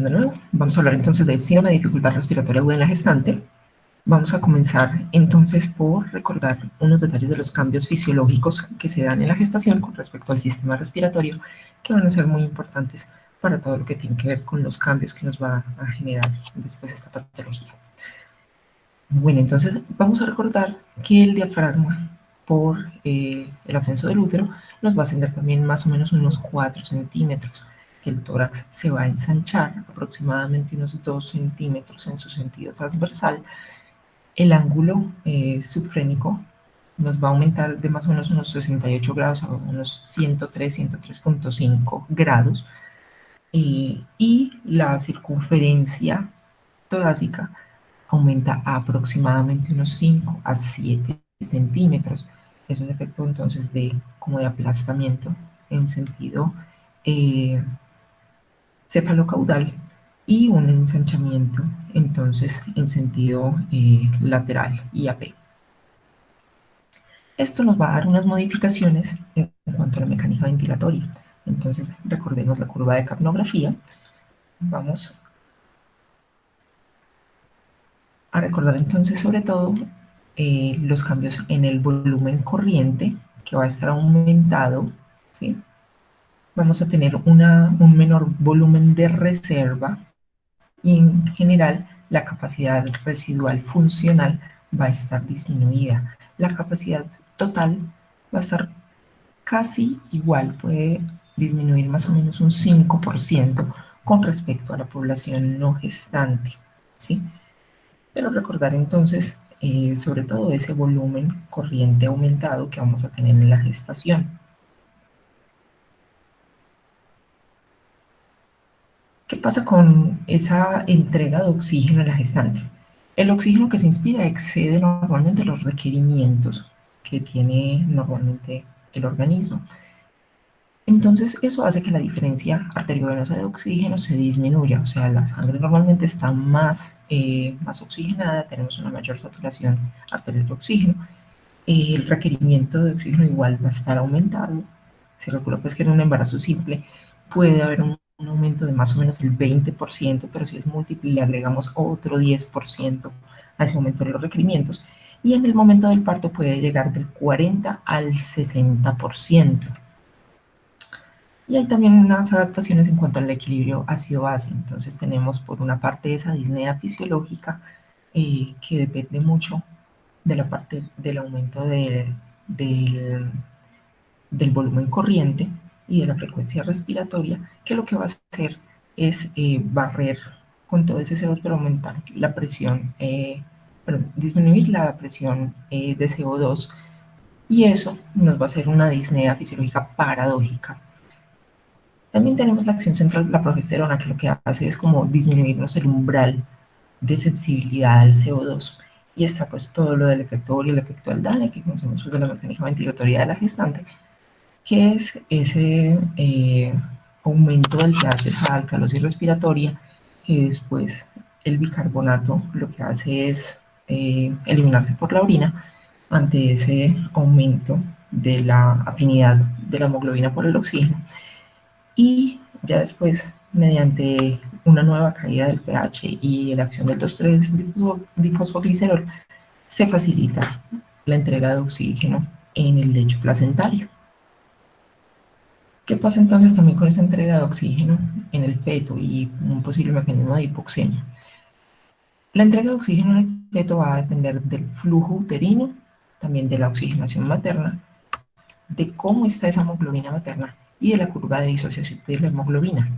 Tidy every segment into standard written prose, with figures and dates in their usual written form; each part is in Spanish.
de nuevo. Vamos a hablar entonces del síndrome de dificultad respiratoria aguda en la gestante. Vamos a comenzar entonces por recordar unos detalles de los cambios fisiológicos que se dan en la gestación con respecto al sistema respiratorio, que van a ser muy importantes para todo lo que tiene que ver con los cambios que nos va a generar después esta patología. Bueno, entonces vamos a recordar que el diafragma, por el ascenso del útero, nos va a ascender también más o menos unos 4 centímetros, que el tórax se va a ensanchar aproximadamente unos 2 centímetros en su sentido transversal. El ángulo subfrénico nos va a aumentar de más o menos unos 68 grados a unos 103, 103.5 grados, y la circunferencia torácica aumenta a aproximadamente unos 5 a 7 centímetros. Es un efecto entonces como de aplastamiento en sentido eh, cefalocaudal y un ensanchamiento entonces en sentido lateral IAP. Esto nos va a dar unas modificaciones en cuanto a la mecánica ventilatoria. Entonces recordemos la curva de capnografía. Vamos a recordar entonces sobre todo los cambios en el volumen corriente, que va a estar aumentado, ¿sí? Vamos a tener un menor volumen de reserva y en general la capacidad residual funcional va a estar disminuida. La capacidad total va a estar casi igual, puede disminuir más o menos un 5% con respecto a la población no gestante, ¿sí? Pero recordar entonces sobre todo ese volumen corriente aumentado que vamos a tener en la gestación. ¿Qué pasa con esa entrega de oxígeno a la gestante? El oxígeno que se inspira excede normalmente los requerimientos que tiene normalmente el organismo. Entonces eso hace que la diferencia arteriovenosa de oxígeno se disminuya, o sea, la sangre normalmente está más oxigenada, tenemos una mayor saturación arterial de oxígeno, el requerimiento de oxígeno igual va a estar aumentado. Se calcula pues que en un embarazo simple puede haber un aumento de más o menos el 20%, pero si es múltiple le agregamos otro 10% a ese aumento de los requerimientos. Y en el momento del parto puede llegar del 40 al 60%. Y hay también unas adaptaciones en cuanto al equilibrio ácido-base. Entonces tenemos por una parte esa disnea fisiológica que depende mucho de la parte del aumento del, del volumen corriente y de la frecuencia respiratoria, que lo que va a hacer es barrer con todo ese CO2, pero aumentar la presión, disminuir la presión de CO2, y eso nos va a hacer una disnea fisiológica paradójica. También tenemos la acción central de la progesterona, que lo que hace es como disminuirnos el umbral de sensibilidad al CO2. Y está pues todo lo del efecto Ori, el efecto Aldane, que conocemos pues de la mecánica ventilatoria de la gestante, que es ese aumento del pH, esa alcalosis respiratoria, que después el bicarbonato lo que hace es eliminarse por la orina ante ese aumento de la afinidad de la hemoglobina por el oxígeno. Y ya después, mediante una nueva caída del pH y la acción del 2,3-difosfoglicerol, se facilita la entrega de oxígeno en el lecho placentario. ¿Qué pasa entonces también con esa entrega de oxígeno en el feto y un posible mecanismo de hipoxemia? La entrega de oxígeno en el feto va a depender del flujo uterino, también de la oxigenación materna, de cómo está esa hemoglobina materna y de la curva de disociación de la hemoglobina.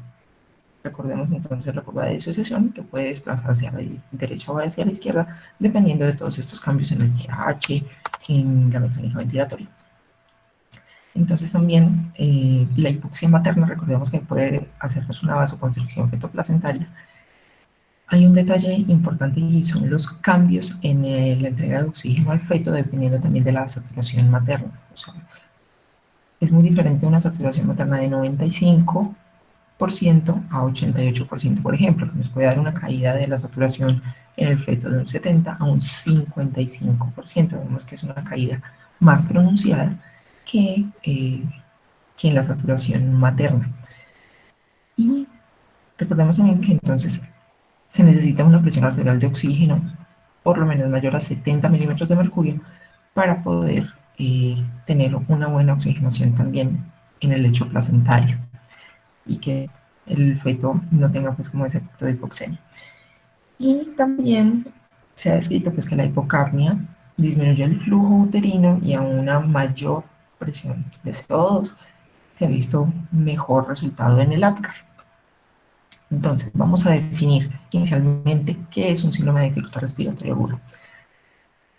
Recordemos entonces la curva de disociación, que puede desplazarse a la derecha o hacia la izquierda, dependiendo de todos estos cambios en el pH, en la mecánica ventilatoria. Entonces también la hipoxia materna, recordemos que puede hacernos una vasoconstricción fetoplacentaria. Hay un detalle importante y son los cambios en la entrega de oxígeno al feto, dependiendo también de la saturación materna. O sea, es muy diferente una saturación materna de 95% a 88%, por ejemplo, que nos puede dar una caída de la saturación en el feto de un 70 a un 55%. Vemos que es una caída más pronunciada que en la saturación materna. Y Recordemos también que entonces se necesita una presión arterial de oxígeno por lo menos mayor a 70 milímetros de mercurio para poder tener una buena oxigenación también en el lecho placentario y que el feto no tenga pues como ese efecto de hipoxemia. Y también se ha descrito pues que la hipocapnia disminuye el flujo uterino y a una mayor presión de CO2 se ha visto mejor resultado en el APGAR. Entonces, vamos a definir inicialmente qué es un síndrome de dificultad respiratoria aguda.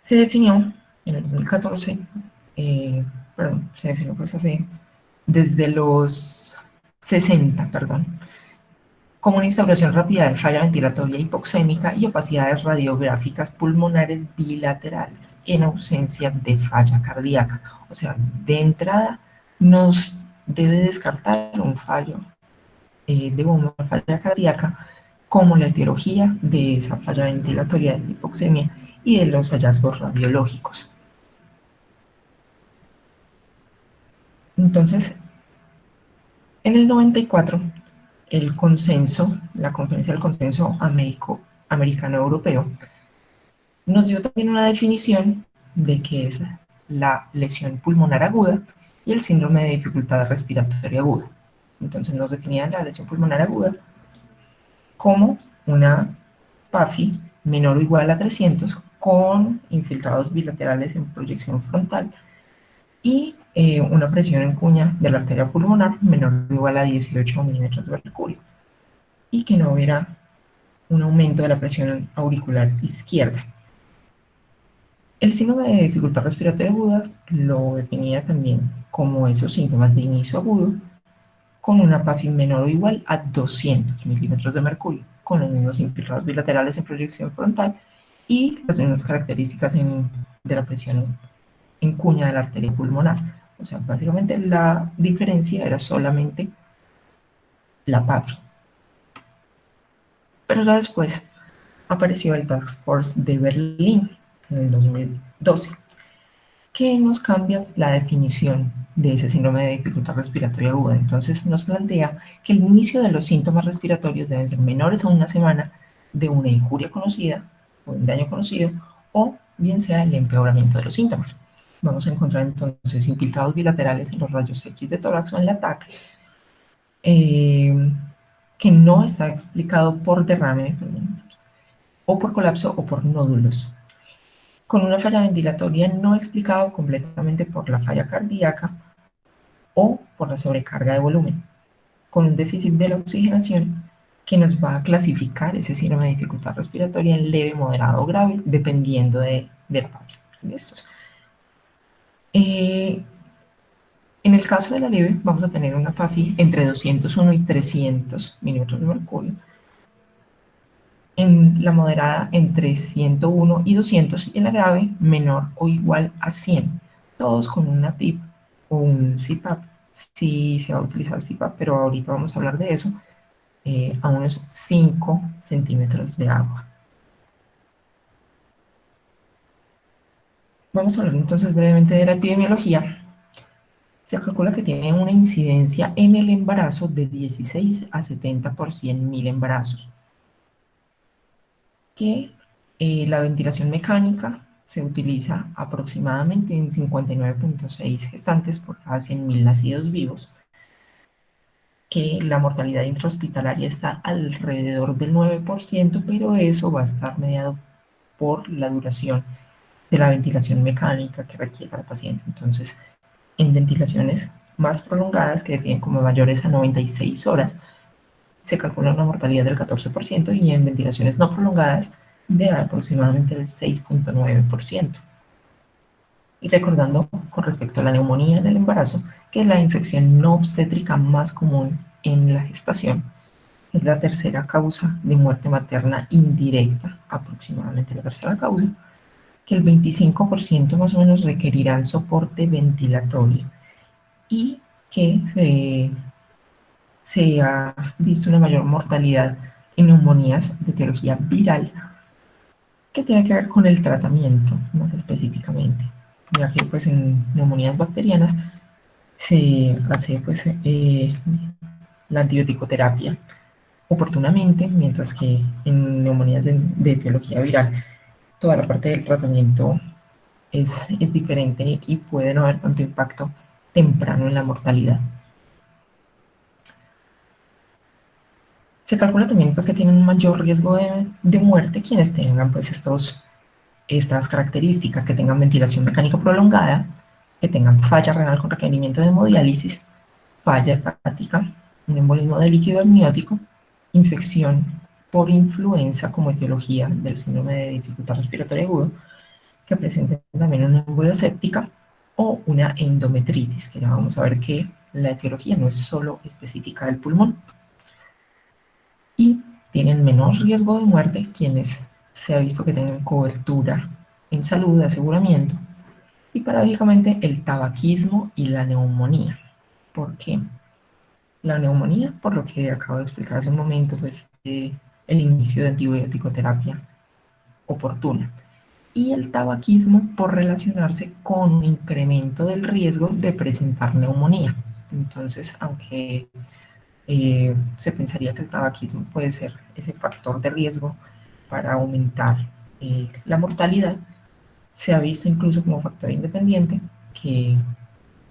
Se definió en el 2014, se definió pues hace, desde los 60, como una instauración rápida de falla ventilatoria hipoxémica y opacidades radiográficas pulmonares bilaterales en ausencia de falla cardíaca. O sea, de entrada nos debe descartar un fallo de una falla cardíaca como la etiología de esa falla ventilatoria de hipoxemia y de los hallazgos radiológicos. Entonces, en el 94, el consenso, la Conferencia del Consenso Americano-Europeo, nos dio también una definición de qué es la lesión pulmonar aguda y el síndrome de dificultad respiratoria aguda. Entonces nos definían la lesión pulmonar aguda como una PAFI menor o igual a 300 con infiltrados bilaterales en proyección frontal y una presión en cuña de la arteria pulmonar menor o igual a 18 milímetros de mercurio y que no hubiera un aumento de la presión auricular izquierda. El síndrome de dificultad respiratoria aguda lo definía también como esos síntomas de inicio agudo con una PAFI menor o igual a 200 milímetros de mercurio, con los mismos infiltrados bilaterales en proyección frontal y las mismas características de la presión en cuña de la arteria pulmonar. O sea, básicamente la diferencia era solamente la PAFI. Pero ya después apareció el Task Force de Berlín en el 2012, que nos cambia la definición de ese síndrome de dificultad respiratoria aguda. Entonces nos plantea que el inicio de los síntomas respiratorios deben ser menores a una semana de una injuria conocida o un daño conocido, o bien sea el empeoramiento de los síntomas. Vamos a encontrar entonces infiltrados bilaterales en los rayos X de tórax o en la TAC, que no está explicado por derrame o por colapso o por nódulos, con una falla ventilatoria no explicada completamente por la falla cardíaca o por la sobrecarga de volumen, con un déficit de la oxigenación que nos va a clasificar ese síndrome de dificultad respiratoria en leve, moderado o grave, dependiendo de la falla. ¿Listos? En el caso de la leve, vamos a tener una PAFI entre 201 y 300 milímetros de mercurio. En la moderada entre 101 y 200 y en la grave menor o igual a 100. Todos con una TIP o un CPAP. Sí se va a utilizar CPAP, pero ahorita vamos a hablar de eso, a unos 5 centímetros de agua. Vamos a hablar entonces brevemente de la epidemiología. Se calcula que tiene una incidencia en el embarazo de 16 a 70 por 100.000 embarazos. Que la ventilación mecánica se utiliza aproximadamente en 59.6 gestantes por cada 100.000 nacidos vivos, que la mortalidad intrahospitalaria está alrededor del 9%, pero eso va a estar mediado por la duración de la ventilación mecánica que requiere el paciente. Entonces, en ventilaciones más prolongadas, que definen como mayores a 96 horas, se calcula una mortalidad del 14% y en ventilaciones no prolongadas de aproximadamente el 6.9%. Y recordando con respecto a la neumonía en el embarazo, que es la infección no obstétrica más común en la gestación, es la tercera causa de muerte materna indirecta, aproximadamente la tercera causa, que el 25% más o menos requerirán soporte ventilatorio y que se ha visto una mayor mortalidad en neumonías de etiología viral, que tiene que ver con el tratamiento más específicamente, ya que pues en neumonías bacterianas se hace pues la antibiótico terapia oportunamente, mientras que en neumonías de etiología viral toda la parte del tratamiento es diferente y puede no haber tanto impacto temprano en la mortalidad. Se calcula también pues, que tienen un mayor riesgo de muerte quienes tengan pues, estas características, que tengan ventilación mecánica prolongada, que tengan falla renal con requerimiento de hemodiálisis, falla hepática, un embolismo de líquido amniótico, infección por influenza como etiología del síndrome de dificultad respiratoria agudo, que presenten también una embolia séptica o una endometritis, que ya vamos a ver que la etiología no es solo específica del pulmón. Y tienen menor riesgo de muerte quienes se ha visto que tengan cobertura en salud de aseguramiento y paradójicamente el tabaquismo y la neumonía. ¿Por qué? La neumonía, por lo que acabo de explicar hace un momento, pues el inicio de antibiótico-terapia oportuna. Y el tabaquismo por relacionarse con un incremento del riesgo de presentar neumonía. Entonces, aunque se pensaría que el tabaquismo puede ser ese factor de riesgo para aumentar la mortalidad, se ha visto incluso como factor independiente que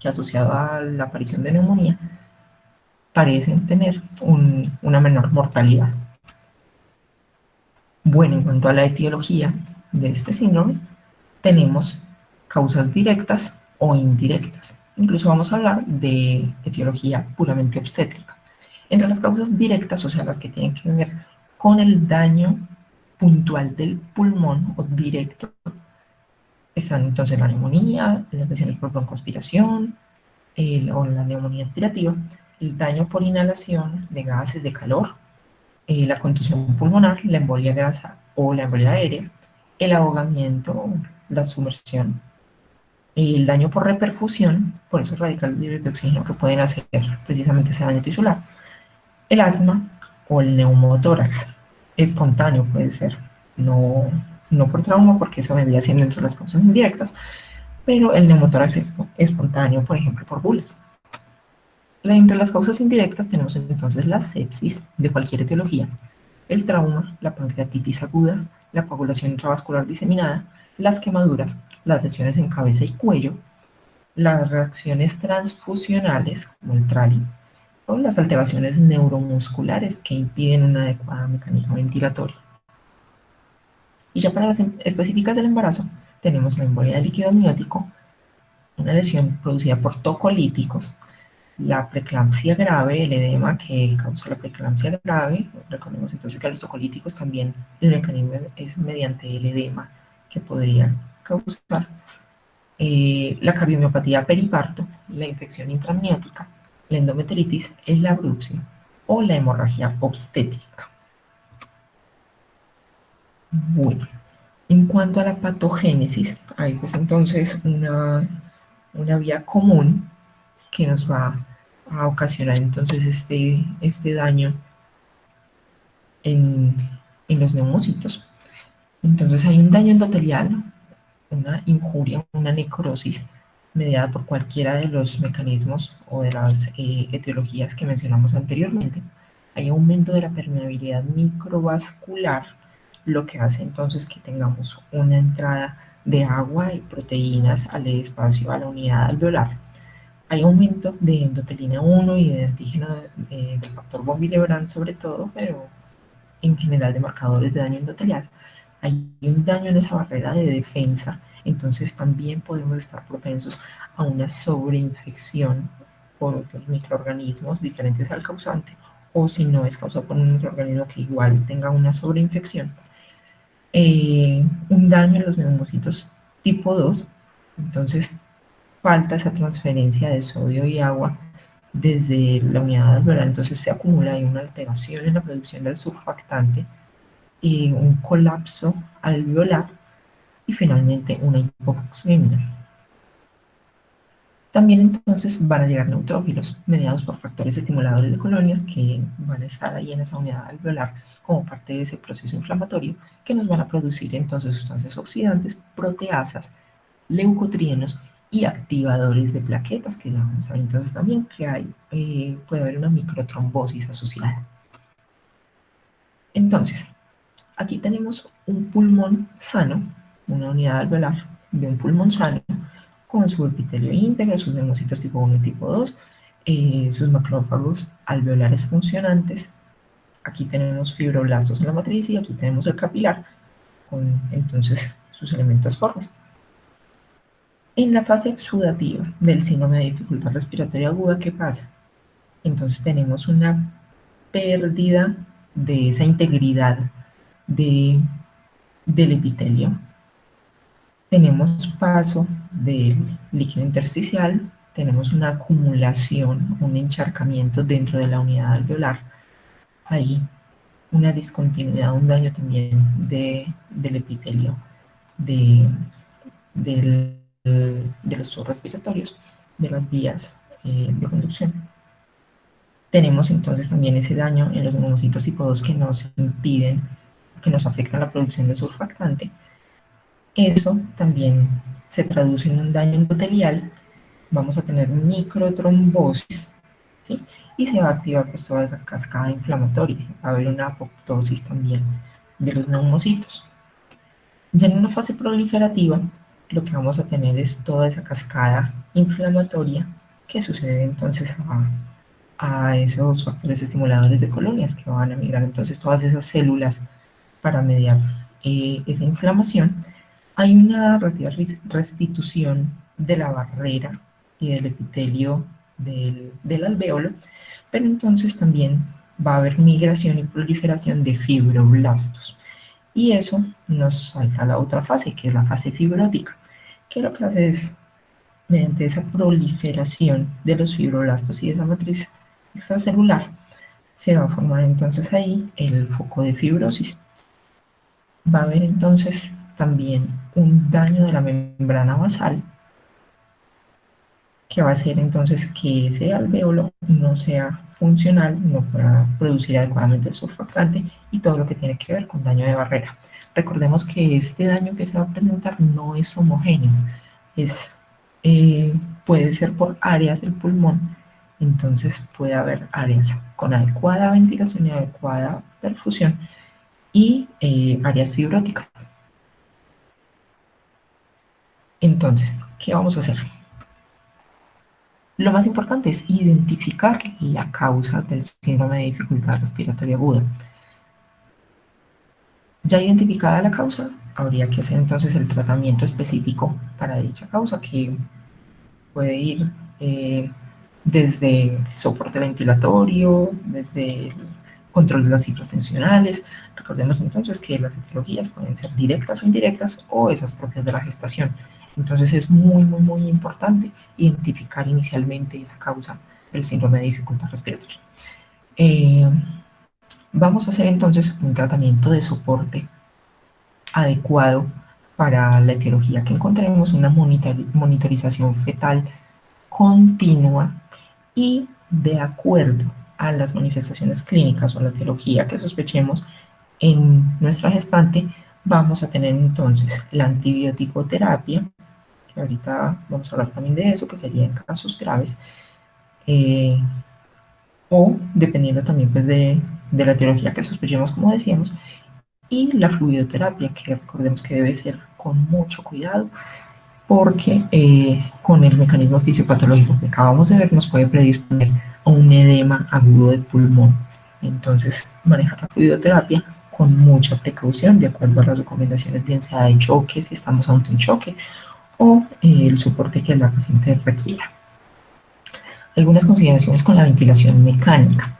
asociado a la aparición de neumonía parecen tener una menor mortalidad. Bueno, en cuanto a la etiología de este síndrome, tenemos causas directas o indirectas. Incluso vamos a hablar de etiología puramente obstétrica. Entre las causas directas, o sea, las que tienen que ver con el daño puntual del pulmón o directo, están entonces la neumonía, las lesiones por broncoaspiración o la neumonía aspirativa, el daño por inhalación de gases de calor, la contusión pulmonar, la embolia grasa o la embolia aérea, el ahogamiento, la sumersión, el daño por reperfusión, por esos radicales libres de oxígeno que pueden hacer precisamente ese daño tisular, el asma o el neumotórax, espontáneo puede ser, no, no por trauma, porque eso vendría siendo entre las causas indirectas, pero el neumotórax espontáneo, por ejemplo, por bulas. Entre las causas indirectas tenemos entonces la sepsis de cualquier etiología, el trauma, la pancreatitis aguda, la coagulación intravascular diseminada, las quemaduras, las lesiones en cabeza y cuello, las reacciones transfusionales, como el trali, o las alteraciones neuromusculares que impiden una adecuada mecánica ventilatoria. Y ya para las específicas del embarazo, tenemos la embolia de líquido amniótico, una lesión producida por tocolíticos, la preeclampsia grave, el edema que causa la preeclampsia grave. Recordemos entonces que los tocolíticos también el mecanismo es mediante el edema que podría causar. La cardiomiopatía periparto, la infección intramniótica, la endometritis, la abrupción o la hemorragia obstétrica. Bueno, en cuanto a la patogénesis, hay pues entonces una vía común que nos va a ocasionar entonces este daño en, en los neumocitos. Entonces hay un daño endotelial, una injuria, una necrosis mediada por cualquiera de los mecanismos o de las etiologías que mencionamos anteriormente. Hay aumento de la permeabilidad microvascular, lo que hace entonces que tengamos una entrada de agua y proteínas al espacio, a la unidad alveolar. Hay aumento de endotelina 1 y de antígeno del factor von Willebrand sobre todo, pero en general de marcadores de daño endotelial. Hay un daño en esa barrera de defensa, entonces también podemos estar propensos a una sobreinfección por otros microorganismos diferentes al causante, o si no es causado por un microorganismo que igual tenga una sobreinfección. Un daño en los neumocitos tipo 2, entonces falta esa transferencia de sodio y agua desde la unidad alveolar, entonces se acumula ahí una alteración en la producción del surfactante, un colapso alveolar y finalmente una hipoxemia. También entonces van a llegar neutrófilos mediados por factores estimuladores de colonias que van a estar ahí en esa unidad alveolar como parte de ese proceso inflamatorio que nos van a producir entonces sustancias oxidantes, proteasas, leucotrienos y activadores de plaquetas, que ya vamos a ver entonces también que hay, puede haber una microtrombosis asociada. Entonces, aquí tenemos un pulmón sano, una unidad alveolar de un pulmón sano, con su epitelio íntegro, sus neumocitos tipo 1 y tipo 2, sus macrófagos alveolares funcionantes. Aquí tenemos fibroblastos en la matriz y aquí tenemos el capilar, con entonces sus elementos formes. En la fase exudativa del síndrome de dificultad respiratoria aguda, ¿qué pasa? Entonces tenemos una pérdida de esa integridad de, del epitelio. Tenemos paso del líquido intersticial, tenemos una acumulación, un encharcamiento dentro de la unidad alveolar. Hay una discontinuidad, un daño también del epitelio de, del, de los tubos respiratorios, de las vías de conducción. Tenemos entonces también ese daño en los neumocitos tipo 2 que nos impiden, que nos afectan la producción de surfactante. Eso también se traduce en un daño endotelial, vamos a tener microtrombosis, ¿sí? Y se va a activar pues toda esa cascada inflamatoria, va a haber una apoptosis también de los neumocitos. Ya en una fase proliferativa, lo que vamos a tener es toda esa cascada inflamatoria que sucede entonces a esos factores estimuladores de colonias que van a migrar entonces todas esas células para mediar esa inflamación. Hay una relativa restitución de la barrera y del epitelio del alvéolo, pero entonces también va a haber migración y proliferación de fibroblastos. Y eso nos salta a la otra fase, que es la fase fibrótica, que lo que hace es, mediante esa proliferación de los fibroblastos y esa matriz extracelular, se va a formar entonces ahí el foco de fibrosis. Va a haber entonces también un daño de la membrana basal que va a hacer entonces que ese alvéolo no sea funcional, no pueda producir adecuadamente el surfactante y todo lo que tiene que ver con daño de barrera. Recordemos que este daño que se va a presentar no es homogéneo, es, puede ser por áreas del pulmón, entonces puede haber áreas con adecuada ventilación y adecuada perfusión y áreas fibróticas. Entonces, ¿qué vamos a hacer? Lo más importante es identificar la causa del síndrome de dificultad respiratoria aguda. Ya identificada la causa, habría que hacer entonces el tratamiento específico para dicha causa, que puede ir desde el soporte ventilatorio, desde el control de las cifras tensionales. Recordemos entonces que las etiologías pueden ser directas o indirectas o esas propias de la gestación. Entonces es muy importante identificar inicialmente esa causa del síndrome de dificultad respiratoria. Eh, Vamos a hacer entonces un tratamiento de soporte adecuado para la etiología que encontremos, una monitorización fetal continua y de acuerdo a las manifestaciones clínicas o la etiología que sospechemos en nuestra gestante, vamos a tener entonces la antibiótico-terapia, que ahorita vamos a hablar también de eso, que sería en casos graves, eh, o dependiendo también pues de la etiología que sospechemos, como decíamos, y la fluidoterapia, que recordemos que debe ser con mucho cuidado, porque con el mecanismo fisiopatológico que acabamos de ver nos puede predisponer a un edema agudo del pulmón. Entonces, manejar la fluidoterapia con mucha precaución, de acuerdo a las recomendaciones, bien sea de choque, si estamos ante un choque, o el soporte que la paciente requiera. Algunas consideraciones con la ventilación mecánica.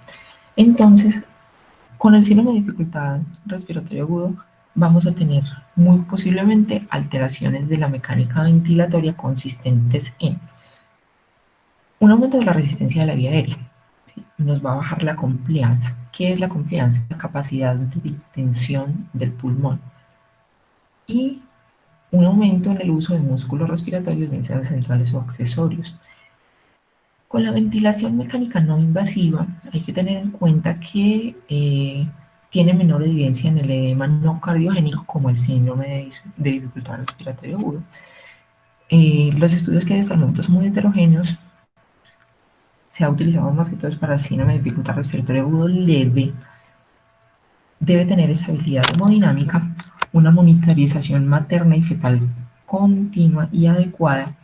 Entonces, con el síndrome de dificultad respiratoria agudo, vamos a tener muy posiblemente alteraciones de la mecánica ventilatoria consistentes en un aumento de la resistencia de la vía aérea, ¿sí? Nos va a bajar la compliance. ¿Qué es la compliance? La capacidad de distensión del pulmón. Y un aumento en el uso de músculos respiratorios, bien sean centrales o accesorios. Con la ventilación mecánica no invasiva, hay que tener en cuenta que tiene menor evidencia en el edema no cardiogénico como el síndrome de dificultad respiratoria aguda. Los estudios que hasta el momento son muy heterogéneos, se ha utilizado más que todo para el síndrome de dificultad respiratoria agudo leve, debe tener estabilidad hemodinámica, una monitorización materna y fetal continua y adecuada,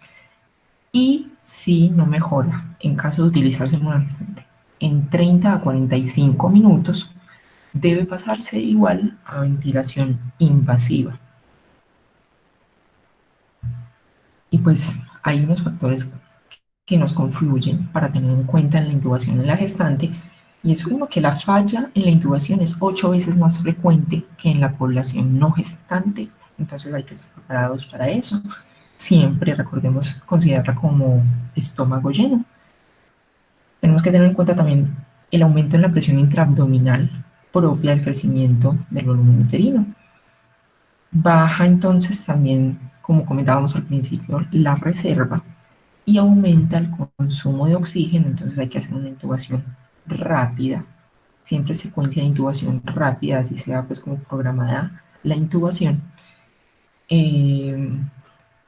y si no mejora, en caso de utilizarse en una gestante, en 30 a 45 minutos, debe pasarse igual a ventilación invasiva. Y pues hay unos factores que nos confluyen para tener en cuenta en la intubación en la gestante, y es uno, que la falla en la intubación es 8 veces más frecuente que en la población no gestante, entonces hay que estar preparados para eso. Siempre recordemos considerarla como estómago lleno. Tenemos que tener en cuenta también el aumento en la presión intraabdominal propia del crecimiento del volumen uterino. Baja entonces también, como comentábamos al principio, la reserva y aumenta el consumo de oxígeno, entonces hay que hacer una intubación rápida, siempre secuencia de intubación rápida, así sea pues como programada la intubación, eh,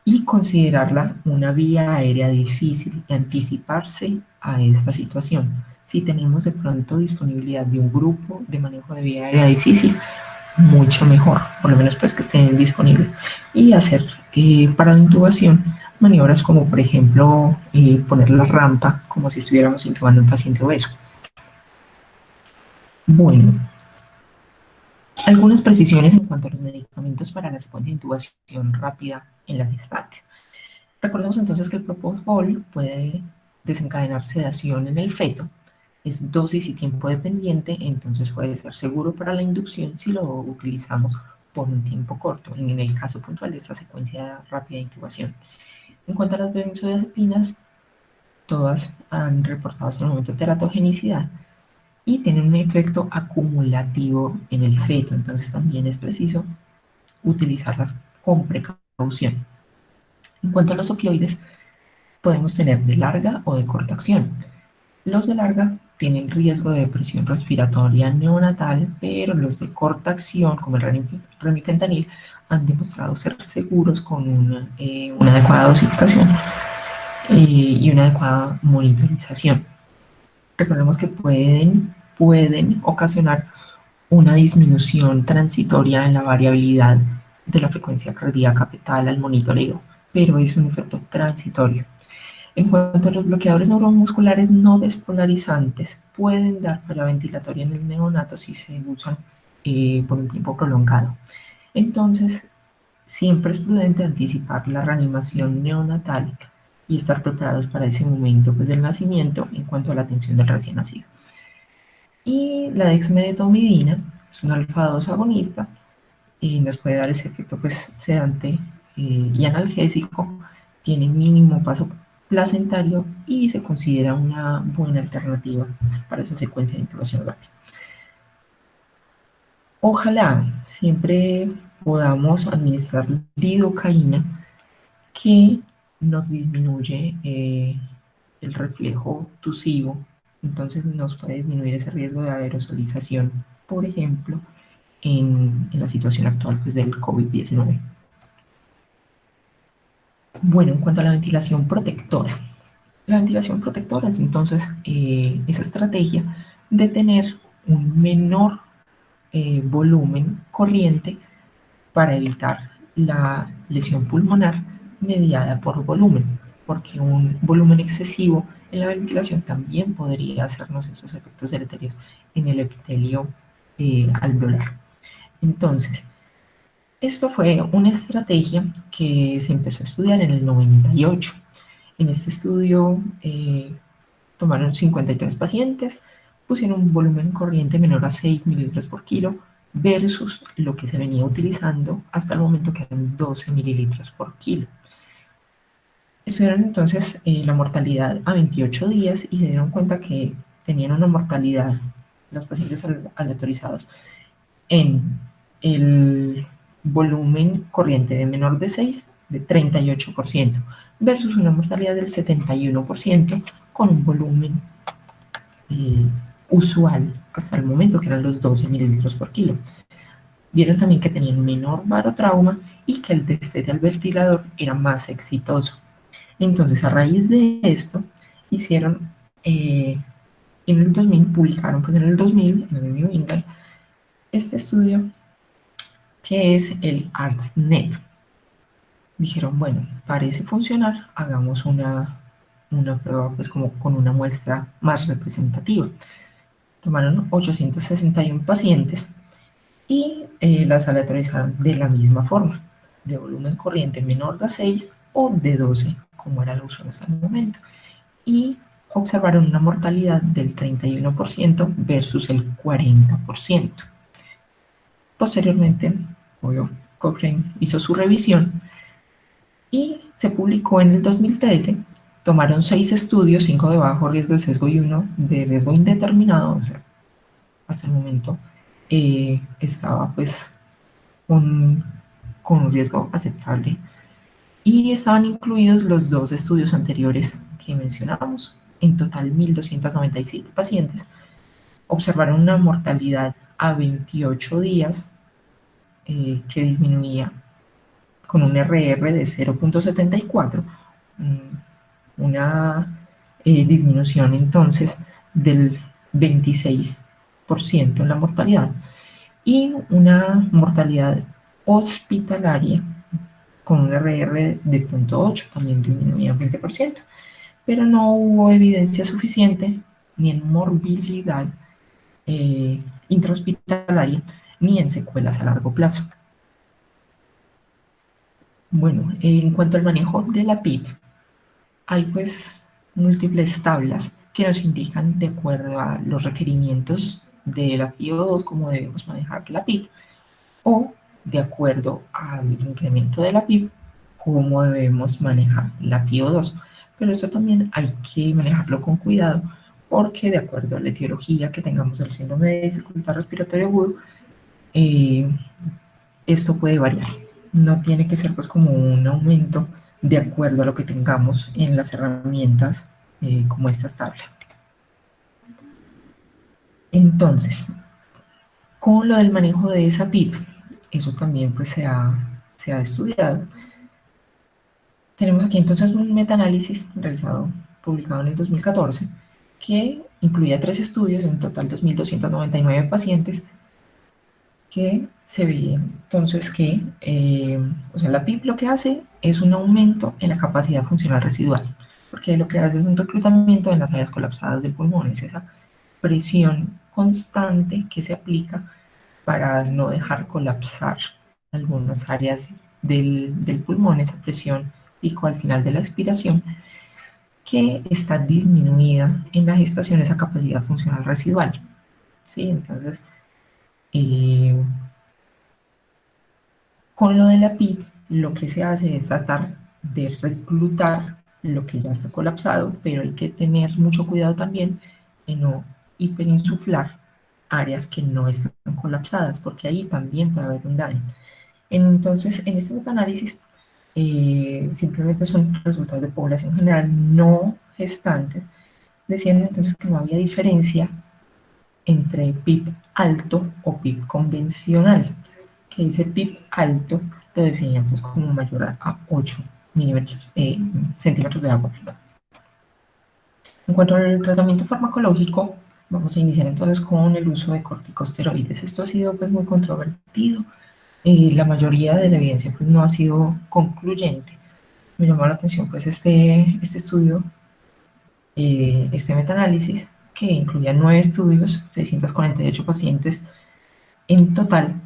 y considerarla una vía aérea difícil y anticiparse a esta situación. Si tenemos de pronto disponibilidad de un grupo de manejo de vía aérea difícil, mucho mejor, por lo menos pues que estén disponibles, y hacer para la intubación maniobras como por ejemplo poner la rampa como si estuviéramos intubando a un paciente obeso. Bueno, algunas precisiones en cuanto a los medicamentos para la secuencia de intubación rápida en la gestante. Recordemos entonces que el propofol puede desencadenar sedación en el feto, es dosis y tiempo dependiente, entonces puede ser seguro para la inducción si lo utilizamos por un tiempo corto, en el caso puntual de esta secuencia rápida de intubación. En cuanto a las benzodiazepinas, todas han reportado hasta el momento teratogenicidad y tienen un efecto acumulativo en el feto, entonces también es preciso utilizarlas con precaución. En cuanto a los opioides, podemos tener de larga o de corta acción. Los de larga tienen riesgo de depresión respiratoria neonatal, pero los de corta acción, como el remifentanil, han demostrado ser seguros con una adecuada dosificación y una adecuada monitorización. Recordemos que pueden ocasionar una disminución transitoria en la variabilidad de la frecuencia cardíaca fetal al monitoreo, pero es un efecto transitorio. En cuanto a los bloqueadores neuromusculares no despolarizantes, pueden dar falla ventilatoria en el neonato si se usan por un tiempo prolongado. Entonces, siempre es prudente anticipar la reanimación neonatal y estar preparados para ese momento pues, del nacimiento en cuanto a la atención del recién nacido. Y la dexmedetomidina es un alfa-2 agonista y nos puede dar ese efecto pues, sedante y analgésico, tiene mínimo paso placentario y se considera una buena alternativa para esa secuencia de intubación rápida. Ojalá siempre podamos administrar lidocaína, que nos disminuye el reflejo tusivo, entonces nos puede disminuir ese riesgo de aerosolización, por ejemplo, en la situación actual pues, del COVID-19. Bueno, en cuanto a la ventilación protectora. La ventilación protectora es entonces esa estrategia de tener un menor volumen corriente para evitar la lesión pulmonar mediada por volumen, porque un volumen excesivo en la ventilación también podría hacernos esos efectos deleterios en el epitelio alveolar. Entonces, esto fue una estrategia que se empezó a estudiar en el 98. En este estudio tomaron 53 pacientes, pusieron un volumen corriente menor a 6 mililitros por kilo versus lo que se venía utilizando hasta el momento, que eran 12 mililitros por kilo. Estudiaron entonces la mortalidad a 28 días y se dieron cuenta que tenían una mortalidad, los pacientes aleatorizados, en el volumen corriente de menor de 6, de 38%, versus una mortalidad del 71% con un volumen usual hasta el momento, que eran los 12 mililitros por kilo. Vieron también que tenían menor barotrauma y que el destete al ventilador era más exitoso. Entonces, a raíz de esto, hicieron, en el 2000, publicaron pues en el 2000, en el New England, este estudio, que es el ARTSNet. Dijeron, bueno, parece funcionar, hagamos una prueba pues como con una muestra más representativa. Tomaron 861 pacientes y las aleatorizaron de la misma forma, de volumen corriente menor de 6 o de 12, como era el uso hasta el momento, y observaron una mortalidad del 31% versus el 40%. Posteriormente, obvio, Cochrane hizo su revisión y se publicó en el 2013. Tomaron 6 estudios, 5 de bajo riesgo de sesgo y 1 de riesgo indeterminado. O sea, hasta el momento estaba pues con, con un riesgo aceptable. Y estaban incluidos los 2 estudios anteriores que mencionábamos. En total, 1.297 pacientes observaron una mortalidad a 28 días que disminuía con un RR de 0.74, una disminución entonces del 26% en la mortalidad y una mortalidad hospitalaria con un RR de 0.8, también disminuía un 20%, pero no hubo evidencia suficiente ni en morbilidad intrahospitalaria ni en secuelas a largo plazo. Bueno, en cuanto al manejo de la PIP, hay pues múltiples tablas que nos indican de acuerdo a los requerimientos de la FIO2 cómo debemos manejar la PIP o de acuerdo al incremento de la PIP cómo debemos manejar la FIO2. Pero eso también hay que manejarlo con cuidado porque de acuerdo a la etiología que tengamos del síndrome de dificultad respiratoria agudo, esto puede variar. No tiene que ser pues como un aumento de acuerdo a lo que tengamos en las herramientas como estas tablas. Entonces, con lo del manejo de esa PIP, eso también pues se ha estudiado. Tenemos aquí entonces un metaanálisis realizado, publicado en el 2014, que incluía 3 estudios, en total 2.299 pacientes, que se veía entonces que o sea, la PIP lo que hace es un aumento en la capacidad funcional residual, porque lo que hace es un reclutamiento en las áreas colapsadas del pulmón, es esa presión constante que se aplica para no dejar colapsar algunas áreas del pulmón, esa presión pico al final de la expiración, que está disminuida en la gestación, esa capacidad funcional residual. ¿Sí? Entonces, eh, con lo de la PIP, lo que se hace es tratar de reclutar lo que ya está colapsado, pero hay que tener mucho cuidado también en no hiperinsuflar áreas que no están colapsadas, porque ahí también puede haber un daño. Entonces, en este metaanálisis, simplemente son resultados de población general no gestante. Decían entonces que no había diferencia entre PIB alto o PIB convencional, que ese PIB alto lo definían pues como mayor a 8 centímetros de agua. En cuanto al tratamiento farmacológico, vamos a iniciar entonces con el uso de corticosteroides. Esto ha sido pues muy controvertido. La mayoría de la evidencia pues no ha sido concluyente. Me llamó la atención pues este estudio, este metaanálisis, que incluía 9 estudios, 648 pacientes en total,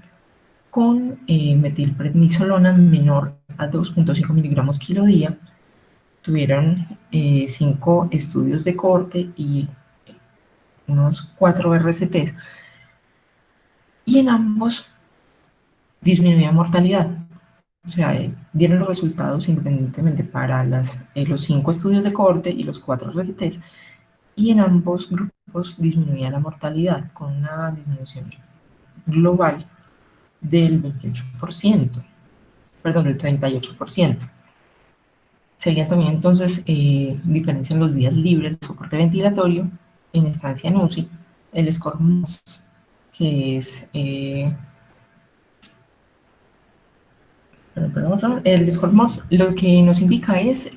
con metilprednisolona menor a 2.5 miligramos kilo día. Tuvieron 5 estudios de corte y unos 4 RCTs, y en ambos disminuía mortalidad. O sea, dieron los resultados independientemente para los 5 estudios de corte y los 4 RCTs, y en ambos grupos disminuía la mortalidad con una disminución global del 28%, perdón, del 38%. Sería también entonces diferencia en los días libres de soporte ventilatorio en estancia en UCI, el score MOS, que es el score MOS, lo que nos indica es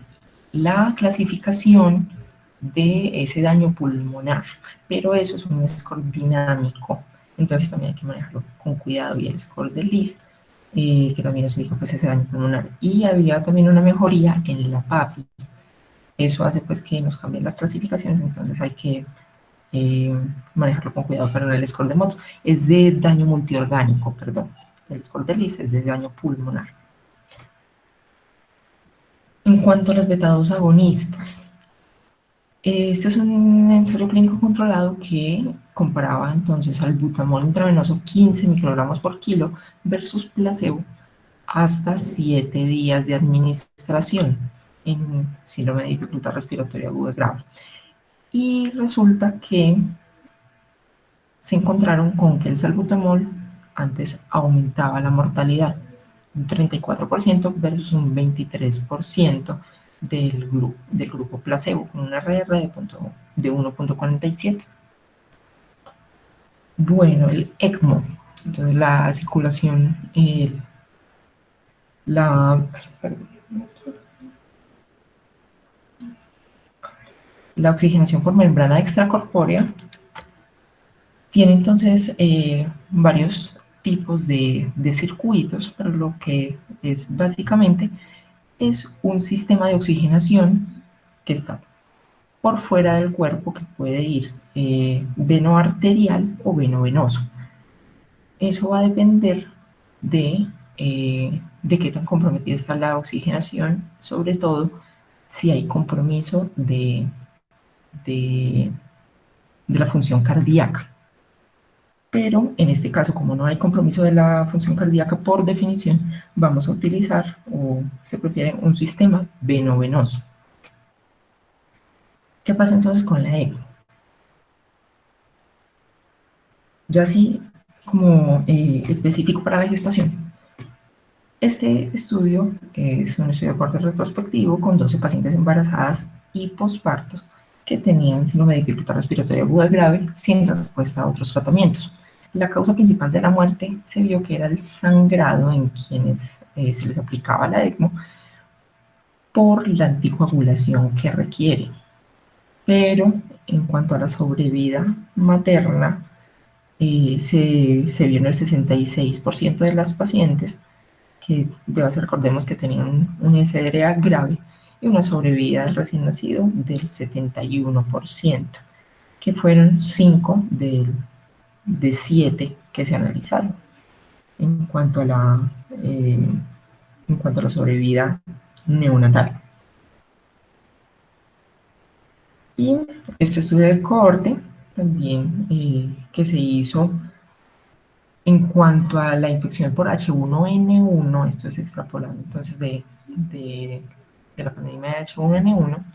la clasificación de ese daño pulmonar, pero eso es un score dinámico. entonces también hay que manejarlo con cuidado. Y el score del LIS, que también nos dijo pues ese daño pulmonar. Y había también una mejoría en la PAPI. Eso hace pues que nos cambien las clasificaciones, entonces hay que manejarlo con cuidado. Pero el score de MOTS es de daño multiorgánico, perdón. El score del LIS es de daño pulmonar. En cuanto a los beta-2 agonistas, este es un ensayo clínico controlado que comparaba entonces al butamol intravenoso 15 microgramos por kilo versus placebo hasta 7 días de administración en síndrome de dificultad respiratoria aguda grave. Y resulta que se encontraron con que el salbutamol antes aumentaba la mortalidad, un 34% versus un 23% del grupo placebo, con una RR de 1.47. Bueno, el ECMO, entonces la circulación, la, la oxigenación por membrana extracorpórea tiene entonces varios tipos de circuitos, pero lo que es básicamente es un sistema de oxigenación que está por fuera del cuerpo, que puede ir veno arterial o veno venoso. Eso va a depender de qué tan comprometida está la oxigenación, sobre todo si hay compromiso de, de la función cardíaca. Pero en este caso, como no hay compromiso de la función cardíaca, por definición, vamos a utilizar, o se prefiere, un sistema veno-venoso. ¿Qué pasa entonces con la ECMO? Ya así como específico para la gestación. Este estudio es un estudio de corte retrospectivo con 12 pacientes embarazadas y pospartos que tenían síndrome de dificultad respiratoria aguda grave sin respuesta a otros tratamientos. La causa principal de la muerte se vio que era el sangrado en quienes se les aplicaba la ECMO por la anticoagulación que requiere. Pero en cuanto a la sobrevida materna, se vio en el 66% de las pacientes, que recordemos que tenían un SDRA grave y una sobrevida del recién nacido del 71%, que fueron 5 de 7 que se analizaron. En cuanto a la sobrevida neonatal. Y este estudio de cohorte también que se hizo en cuanto a la infección por H1N1, esto es extrapolando entonces de la pandemia de H1N1,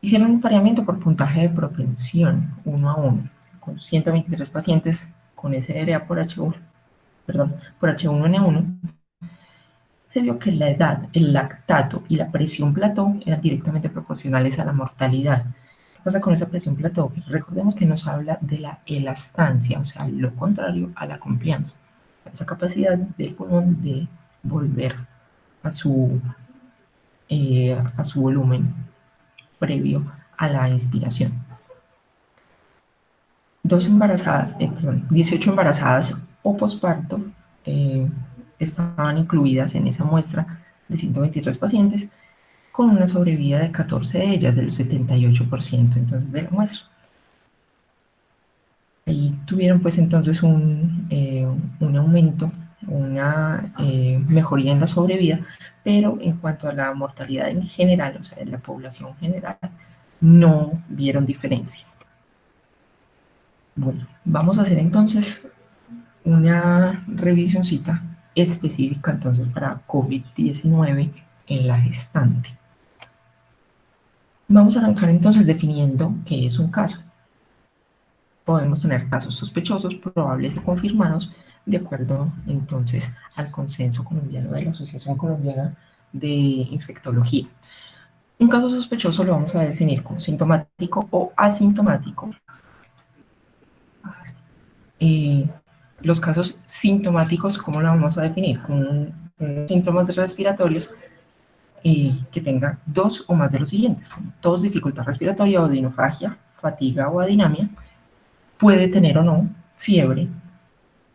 hicieron un pareamiento por puntaje de propensión 1:1, con 123 pacientes con SDRA por H1N1. Se vio que la edad, el lactato y la presión plató eran directamente proporcionales a la mortalidad. ¿Qué pasa con esa presión plató? Recordemos que nos habla de la elastancia, o sea, lo contrario a la compliance, esa capacidad del pulmón de volver a su volumen previo a la inspiración. 18 embarazadas o posparto estaban incluidas en esa muestra de 123 pacientes, con una sobrevida de 14 de ellas, del 78% entonces de la muestra. Ahí tuvieron pues entonces un aumento, una mejoría en la sobrevida, pero en cuanto a la mortalidad en general, o sea, de la población general, no vieron diferencias. Bueno, vamos a hacer entonces una revisioncita específica entonces para COVID-19 en la gestante. Vamos a arrancar entonces definiendo qué es un caso. Podemos tener casos sospechosos, probables o confirmados, de acuerdo entonces al consenso colombiano de la Asociación Colombiana de Infectología. Un caso sospechoso lo vamos a definir como sintomático o asintomático. Los casos sintomáticos, ¿cómo lo vamos a definir? Con síntomas respiratorios que tenga 2 o más de los siguientes, como tos, dificultad respiratoria, odinofagia, fatiga o adinamia. Puede tener o no fiebre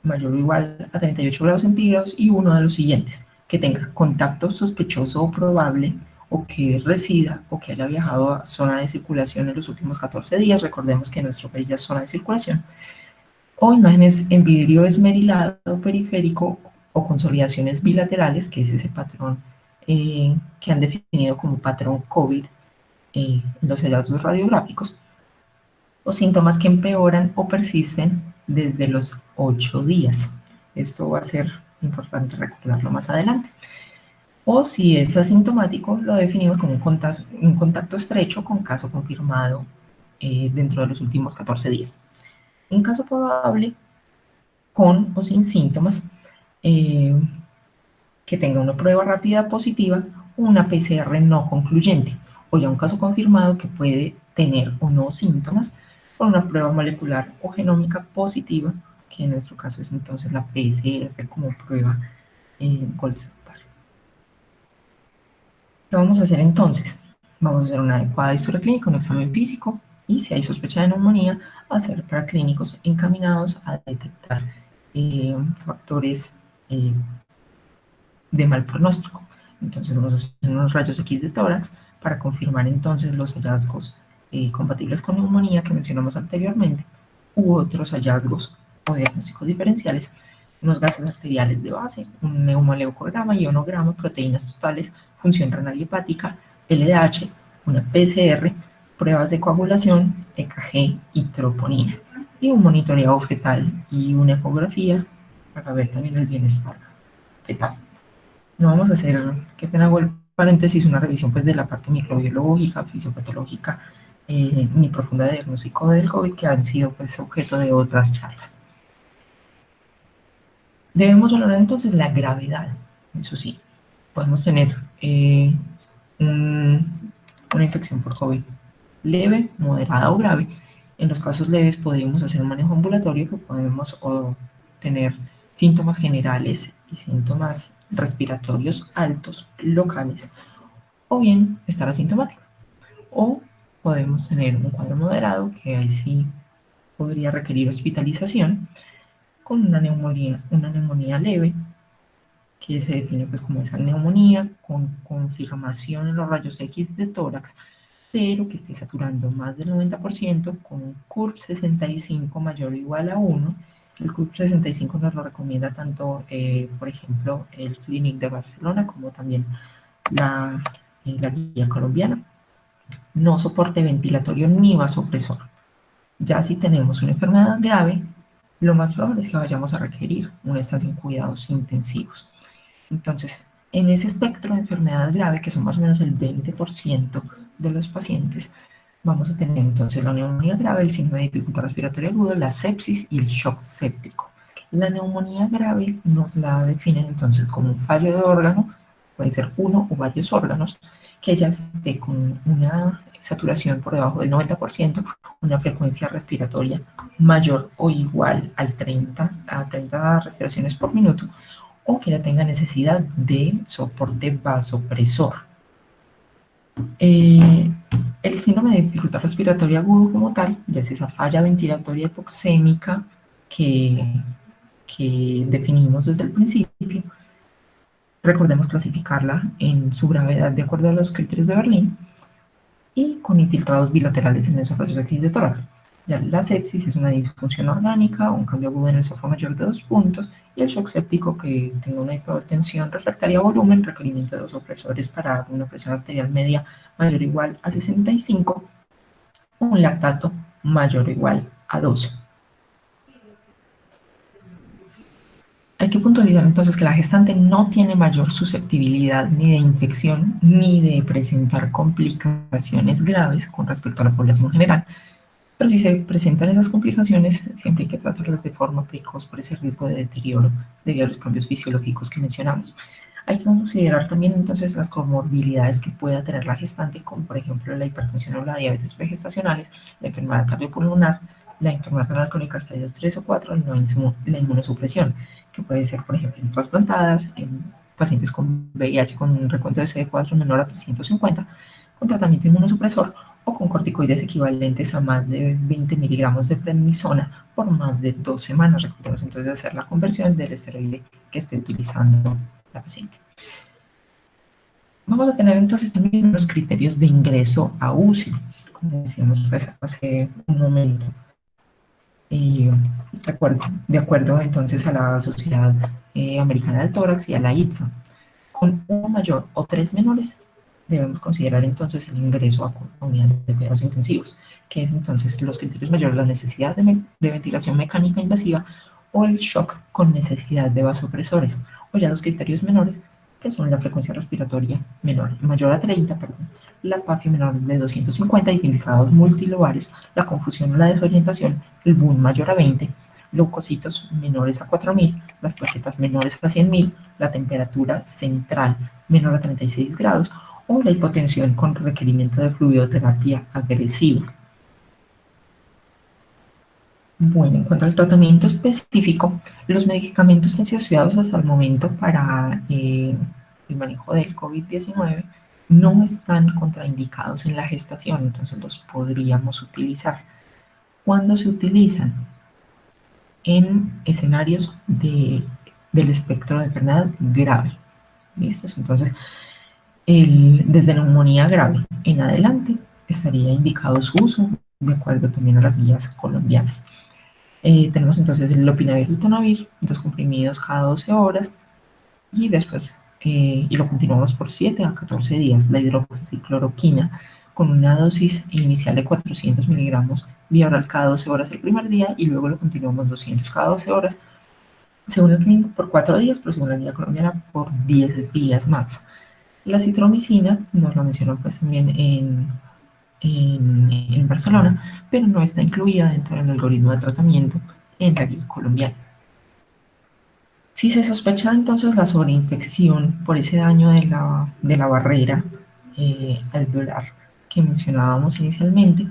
mayor o igual a 38 grados centígrados y uno de los siguientes, que tenga contacto sospechoso o probable o que resida o que haya viajado a zona de circulación en los últimos 14 días, recordemos que nuestro país ya es zona de circulación, o imágenes en vidrio esmerilado periférico o consolidaciones bilaterales, que es ese patrón que han definido como patrón COVID en los hallazgos radiográficos, o síntomas que empeoran o persisten desde los 8 días. Esto va a ser importante recordarlo más adelante. O si es asintomático, lo definimos como un contacto estrecho con caso confirmado dentro de los últimos 14 días. Un caso probable con o sin síntomas, eh, que tenga una prueba rápida positiva o una PCR no concluyente, o ya un caso confirmado que puede tener o no síntomas con una prueba molecular o genómica positiva, que en nuestro caso es entonces la PCR como prueba gold standard. ¿Qué vamos a hacer entonces? Vamos a hacer una adecuada historia clínica, un examen físico y si hay sospecha de neumonía, hacer paraclínicos encaminados a detectar factores de mal pronóstico. Entonces vamos a hacer unos rayos X de tórax para confirmar entonces los hallazgos compatibles con neumonía que mencionamos anteriormente u otros hallazgos o diagnósticos diferenciales, unos gases arteriales de base, un neumoleucograma, ionograma, proteínas totales, función renal y hepática, LDH, una PCR, pruebas de coagulación, EKG y troponina, y un monitoreo fetal y una ecografía para ver también el bienestar fetal. No vamos a hacer, qué pena hago el paréntesis, una revisión pues de la parte microbiológica, fisiopatológica, ni profunda de diagnóstico del COVID, que han sido pues objeto de otras charlas. Debemos valorar entonces la gravedad, eso sí, podemos tener una infección por COVID leve, moderada o grave. En los casos leves podemos hacer un manejo ambulatorio que podemos tener síntomas generales y síntomas respiratorios altos, locales, o bien estar asintomático. O podemos tener un cuadro moderado que ahí sí podría requerir hospitalización con una neumonía leve, que se define pues como esa neumonía con confirmación en los rayos X de tórax, pero que esté saturando más del 90% con un CURP 65 mayor o igual a 1. El CURP 65 nos lo recomienda tanto, por ejemplo, el Clinic de Barcelona como también la guía colombiana. No soporte ventilatorio ni vasopresor. Ya si tenemos una enfermedad grave, lo más probable es que vayamos a requerir una estancia en cuidados intensivos. Entonces, en ese espectro de enfermedad grave, que son más o menos el 20% de los pacientes, vamos a tener entonces la neumonía grave, el signo de dificultad respiratoria aguda, la sepsis y el shock séptico. La neumonía grave nos la definen entonces como un fallo de órgano, puede ser uno o varios órganos, que ya esté con una saturación por debajo del 90%, una frecuencia respiratoria mayor o igual a 30 respiraciones por minuto, o que ya tenga necesidad de soporte vasopresor. El síndrome de dificultad respiratoria agudo como tal, ya es esa falla ventilatoria hipoxémica que definimos desde el principio. Recordemos clasificarla en su gravedad de acuerdo a los criterios de Berlín y con infiltrados bilaterales en esos rayos X de tórax. Ya la sepsis es una disfunción orgánica, un cambio agudo en el sofá mayor de 2 puntos, y el shock séptico que tenga una hipertensión refractaria a volumen, requerimiento de vasopresores para una presión arterial media mayor o igual a 65, un lactato mayor o igual a 12. Hay que puntualizar entonces que la gestante no tiene mayor susceptibilidad ni de infección ni de presentar complicaciones graves con respecto a la población general, pero si se presentan esas complicaciones, siempre hay que tratarlas de forma precoz por ese riesgo de deterioro debido a los cambios fisiológicos que mencionamos. Hay que considerar también entonces las comorbilidades que pueda tener la gestante, como por ejemplo la hipertensión o la diabetes pregestacionales, la enfermedad cardiopulmonar, la enfermedad renal crónica estadios 3 o 4, la inmunosupresión, que puede ser, por ejemplo, en trasplantadas, en pacientes con VIH con un recuento de CD4 menor a 350, con tratamiento inmunosupresor, o con corticoides equivalentes a más de 20 miligramos de prednisona por más de 2 semanas. Recordemos entonces hacer la conversión del esteroide que esté utilizando la paciente. Vamos a tener entonces también los criterios de ingreso a UCI, como decíamos pues, hace un momento. Y de acuerdo entonces a la Sociedad Americana del Tórax y a la ITSA, con uno mayor o 3 menores, debemos considerar entonces el ingreso a unidad de cuidados intensivos, que es entonces los criterios mayores, la necesidad de ventilación mecánica invasiva o el shock con necesidad de vasopresores, o ya los criterios menores, que son la frecuencia respiratoria mayor a 30, perdón, la PAFI menor de 250 y filtrados multilobales, la confusión o la desorientación, el BUN mayor a 20, leucocitos menores a 4000, las plaquetas menores a 100.000, la temperatura central menor a 36 grados o la hipotensión con requerimiento de fluidoterapia agresiva. Bueno, en cuanto al tratamiento específico, los medicamentos que han sido estudiados hasta el momento para el manejo del COVID-19 no están contraindicados en la gestación, entonces los podríamos utilizar. ¿Cuándo se utilizan? En escenarios del espectro de enfermedad grave. ¿Listo? Entonces, desde neumonía grave en adelante estaría indicado su uso de acuerdo también a las guías colombianas. Tenemos entonces el lopinavir y ritonavir, 2 comprimidos cada 12 horas y después y lo continuamos por 7 a 14 días. La hidroxicloroquina con una dosis inicial de 400 miligramos vía oral cada 12 horas el primer día y luego lo continuamos 200 cada 12 horas, según el clínico por 4 días, pero según la guía colombiana por 10 días más. La citromicina nos la mencionó pues también en Barcelona, pero no está incluida dentro del algoritmo de tratamiento en la guía colombiana. Si se sospecha entonces la sobreinfección por ese daño de la barrera alveolar que mencionábamos inicialmente,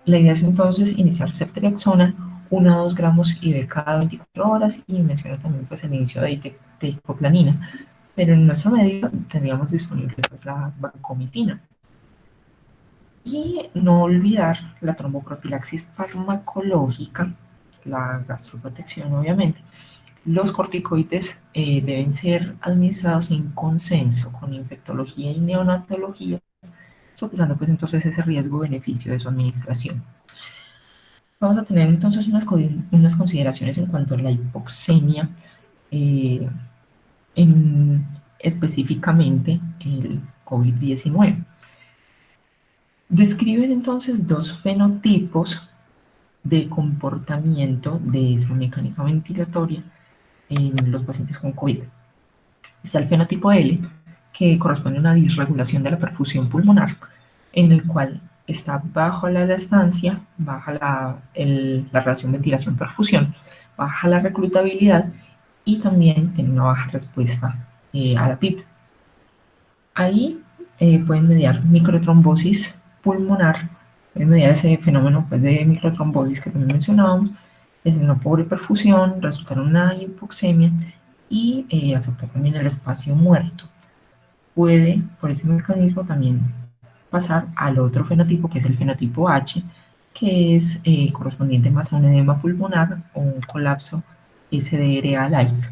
la idea es entonces iniciar ceftriaxona 1 a 2 gramos IV cada 24 horas y menciona también pues, el inicio de icoplanina, pero en nuestro medio tendríamos disponible pues, la vancomicina. Y no olvidar la tromboprofilaxis farmacológica, la gastroprotección obviamente. Los corticoides deben ser administrados en consenso con infectología y neonatología, sopesando pues entonces ese riesgo-beneficio de su administración. Vamos a tener entonces unas consideraciones en cuanto a la hipoxemia, específicamente el COVID-19. Describen entonces 2 fenotipos de comportamiento de esa mecánica ventilatoria en los pacientes con COVID. Está el fenotipo L, que corresponde a una disregulación de la perfusión pulmonar, en el cual está bajo la elastancia, baja la relación ventilación-perfusión, baja la reclutabilidad y también tiene una baja respuesta a la PIP. Ahí pueden mediar microtrombosis pulmonar, pueden mediar ese fenómeno pues, de microtrombosis que también mencionábamos, es una pobre perfusión, resultar en una hipoxemia y afectar también el espacio muerto. Puede, por ese mecanismo, también pasar al otro fenotipo, que es el fenotipo H, que es correspondiente más a un edema pulmonar o un colapso SDRA-like,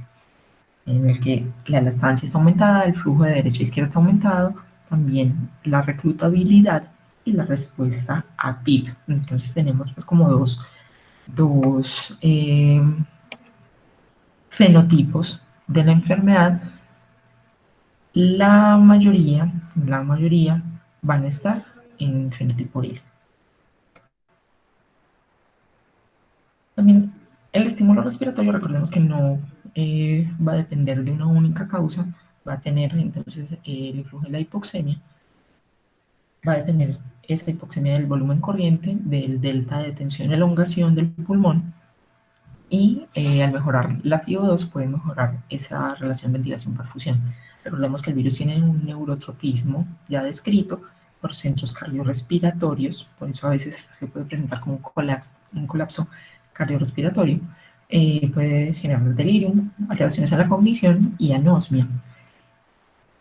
en el que la elastancia está aumentada, el flujo de derecha a izquierda está aumentado, también la reclutabilidad y la respuesta a PIP. Entonces tenemos pues como dos fenotipos de la enfermedad. La mayoría van a estar en fenotipo L. También el estímulo respiratorio, recordemos que no va a depender de una única causa, va a tener entonces el influjo de la hipoxemia, va a depender esa hipoxemia del volumen corriente, del delta de tensión y elongación del pulmón, y al mejorar la FiO2 puede mejorar esa relación ventilación-perfusión. Recordemos que el virus tiene un neurotropismo ya descrito por centros cardiorrespiratorios, por eso a veces se puede presentar como un colapso cardiorrespiratorio, puede generar delirium, alteraciones en la cognición y anosmia.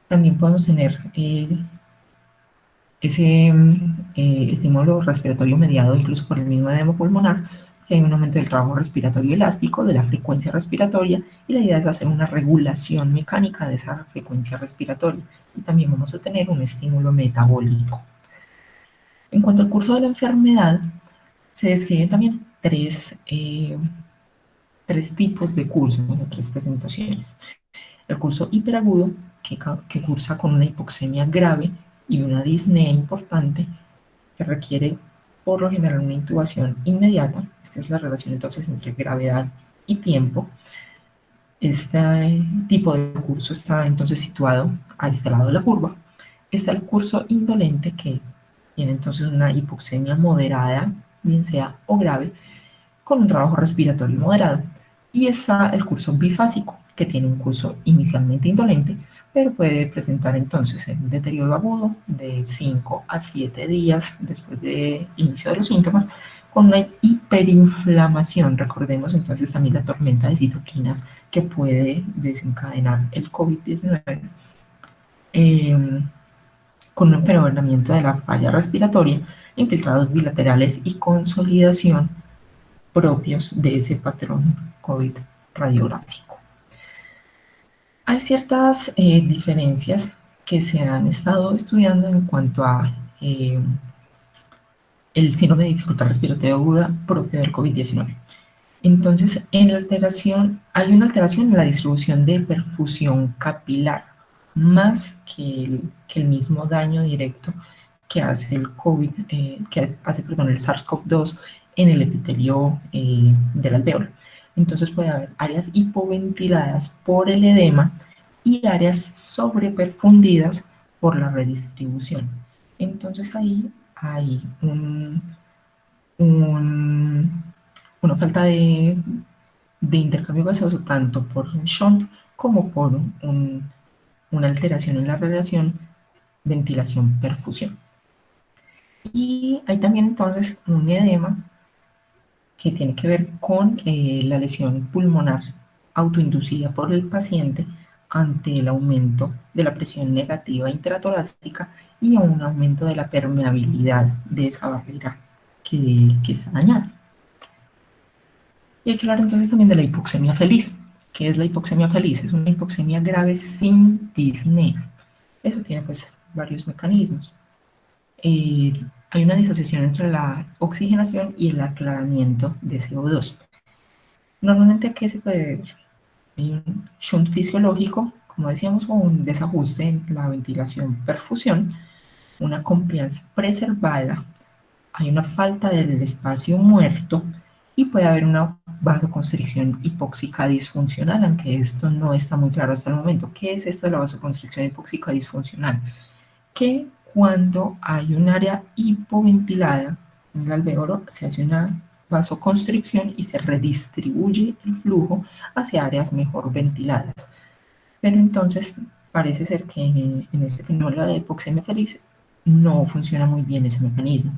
También podemos tener Ese estímulo respiratorio mediado incluso por el mismo edema pulmonar, que hay un aumento del trabajo respiratorio elástico, de la frecuencia respiratoria, y la idea es hacer una regulación mecánica de esa frecuencia respiratoria. Y también vamos a tener un estímulo metabólico. En cuanto al curso de la enfermedad, se describen también tres tipos de cursos, o tres presentaciones. El curso hiperagudo, que cursa con una hipoxemia grave y una disnea importante, que requiere por lo general una intubación inmediata. Esta es la relación entonces entre gravedad y tiempo. Este tipo de curso está entonces situado a este lado de la curva. Está el curso indolente, que tiene entonces una hipoxemia moderada, bien sea o grave, con un trabajo respiratorio moderado. Y está el curso bifásico, que tiene un curso inicialmente indolente, pero puede presentar entonces un deterioro agudo de 5 a 7 días después de inicio de los síntomas, con una hiperinflamación. Recordemos entonces también la tormenta de citoquinas que puede desencadenar el COVID-19, con un empeoramiento de la falla respiratoria, infiltrados bilaterales y consolidación propios de ese patrón COVID radiográfico. Hay ciertas diferencias que se han estado estudiando en cuanto a el síndrome de dificultad respiratoria aguda propio del COVID-19. Entonces, hay una alteración en la distribución de perfusión capilar, más que el mismo daño directo que hace el COVID, el SARS-CoV-2 en el epitelio del alvéolo. Entonces puede haber áreas hipoventiladas por el edema y áreas sobreperfundidas por la redistribución. Entonces ahí hay un, una falta de intercambio gaseoso tanto por un shunt como por una alteración en la relación ventilación-perfusión. Y hay también entonces un edema que tiene que ver con la lesión pulmonar autoinducida por el paciente ante el aumento de la presión negativa intratorácica y a un aumento de la permeabilidad de esa barrera que está dañada. Y hay que hablar entonces también de la hipoxemia feliz. ¿Qué es la hipoxemia feliz? Es una hipoxemia grave sin disnea. Eso tiene pues varios mecanismos. Hay una disociación entre la oxigenación y el aclaramiento de CO2. Normalmente, ¿a qué se puede deber? Hay un shunt fisiológico, como decíamos, o un desajuste en la ventilación-perfusión, una compliance preservada, hay una falta del espacio muerto y puede haber una vasoconstricción hipóxica disfuncional, aunque esto no está muy claro hasta el momento. ¿Qué es esto de la vasoconstricción hipóxica disfuncional? Que cuando hay un área hipoventilada en el alvéolo se hace una vasoconstricción y se redistribuye el flujo hacia áreas mejor ventiladas. Pero entonces parece ser que en este fenómeno de hipoxemia feliz no funciona muy bien ese mecanismo.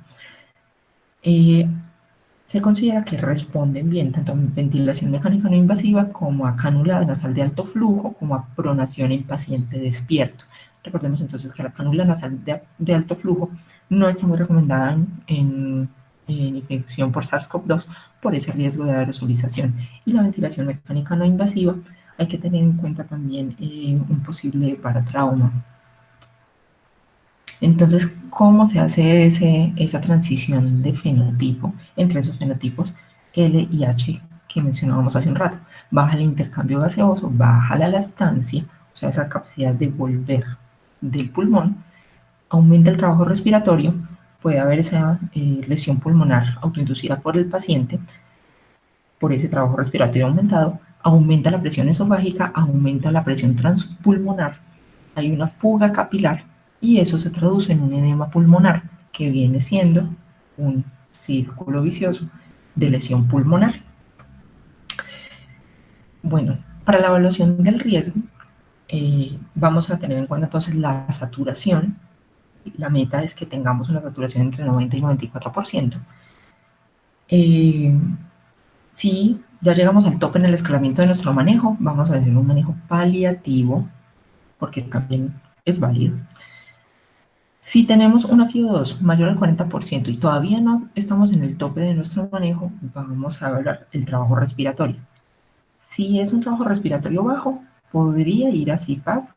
Se considera que responden bien tanto a ventilación mecánica no invasiva como a cánula nasal de alto flujo, como a pronación en paciente despierto. Recordemos entonces que la cánula nasal de alto flujo no está muy recomendada en infección por SARS-CoV-2 por ese riesgo de aerosolización. Y la ventilación mecánica no invasiva, hay que tener en cuenta también un posible paratrauma. Entonces, ¿cómo se hace esa transición de fenotipo entre esos fenotipos L y H que mencionábamos hace un rato? Baja el intercambio gaseoso, baja la elastancia, o sea, esa capacidad de volver del pulmón, aumenta el trabajo respiratorio, puede haber esa lesión pulmonar autoinducida por el paciente, por ese trabajo respiratorio aumentado, aumenta la presión esofágica, aumenta la presión transpulmonar, hay una fuga capilar y eso se traduce en un edema pulmonar que viene siendo un círculo vicioso de lesión pulmonar. Bueno, para la evaluación del riesgo vamos a tener en cuenta entonces la saturación. La meta es que tengamos una saturación entre 90 y 94%. Si ya llegamos al tope en el escalamiento de nuestro manejo, vamos a hacer un manejo paliativo, porque también es válido. Si tenemos una FIO2 mayor al 40% y todavía no estamos en el tope de nuestro manejo, vamos a evaluar el trabajo respiratorio. Si es un trabajo respiratorio bajo, podría ir a CPAP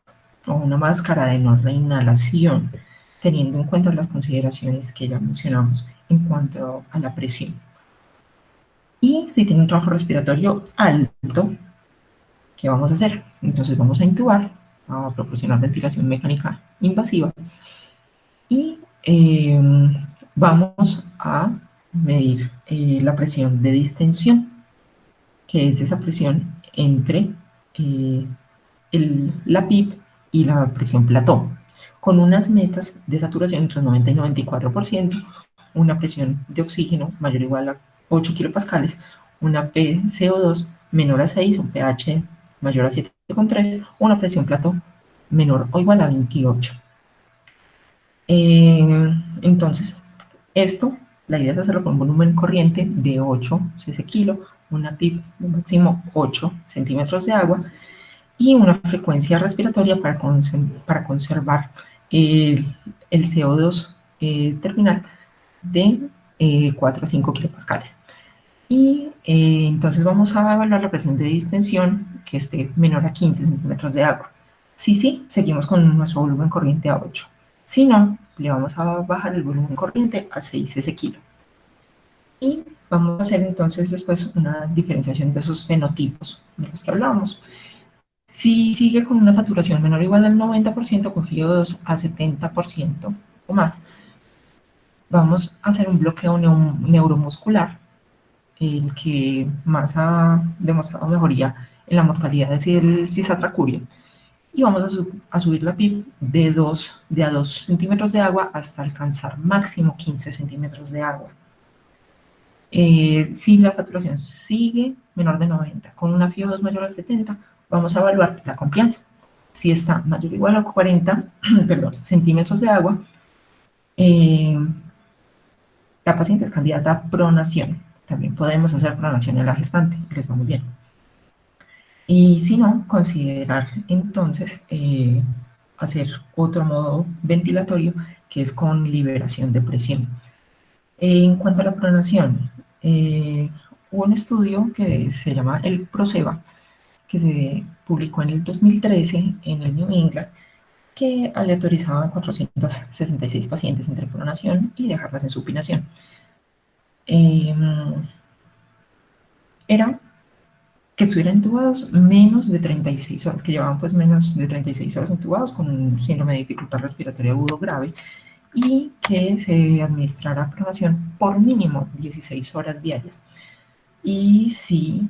o una máscara de no reinhalación, teniendo en cuenta las consideraciones que ya mencionamos en cuanto a la presión. Y si tiene un trabajo respiratorio alto, ¿qué vamos a hacer? Entonces vamos a intubar, a proporcionar ventilación mecánica invasiva y vamos a medir la presión de distensión, que es esa presión entre la PIP y la presión plató, con unas metas de saturación entre 90 y 94%, una presión de oxígeno mayor o igual a 8 kilopascales, una PCO2 menor a 6, un pH mayor a 7,3, una presión plató menor o igual a 28. Entonces, esto, la idea es hacerlo con un volumen corriente de 8 cc kilo, una PIP de máximo 8 centímetros de agua y una frecuencia respiratoria para conservar el CO2 terminal de 4 a 5 kilopascales. Y entonces vamos a evaluar la presión de distensión que esté menor a 15 centímetros de agua. Sí, seguimos con nuestro volumen corriente a 8. Si no, le vamos a bajar el volumen corriente a 6 cc kilo. Y vamos a hacer entonces después una diferenciación de esos fenotipos de los que hablábamos. Si sigue con una saturación menor o igual al 90%, con FIO2 a 70% o más, vamos a hacer un bloqueo neuromuscular, el que más ha demostrado mejoría en la mortalidad es el cisatracurio. Y vamos a subir la PIB de a 2 centímetros de agua hasta alcanzar máximo 15 centímetros de agua. Si la saturación sigue menor de 90, con una FIO2 mayor al 70, vamos a evaluar la confianza. Si está mayor o igual a 40 centímetros de agua, la paciente es candidata a pronación. También podemos hacer pronación en la gestante, les va muy bien. Y si no, considerar entonces hacer otro modo ventilatorio que es con liberación de presión. En cuanto a la pronación, hubo un estudio que se llama el PROSEBA, que se publicó en el 2013 en el New England, que aleatorizaba a 466 pacientes entre pronación y dejarlas en supinación. Era que estuvieran intubados menos de 36 horas, que llevaban pues menos de 36 horas intubados con un síndrome de dificultad respiratoria agudo grave y que se administrara pronación por mínimo 16 horas diarias. Y sí,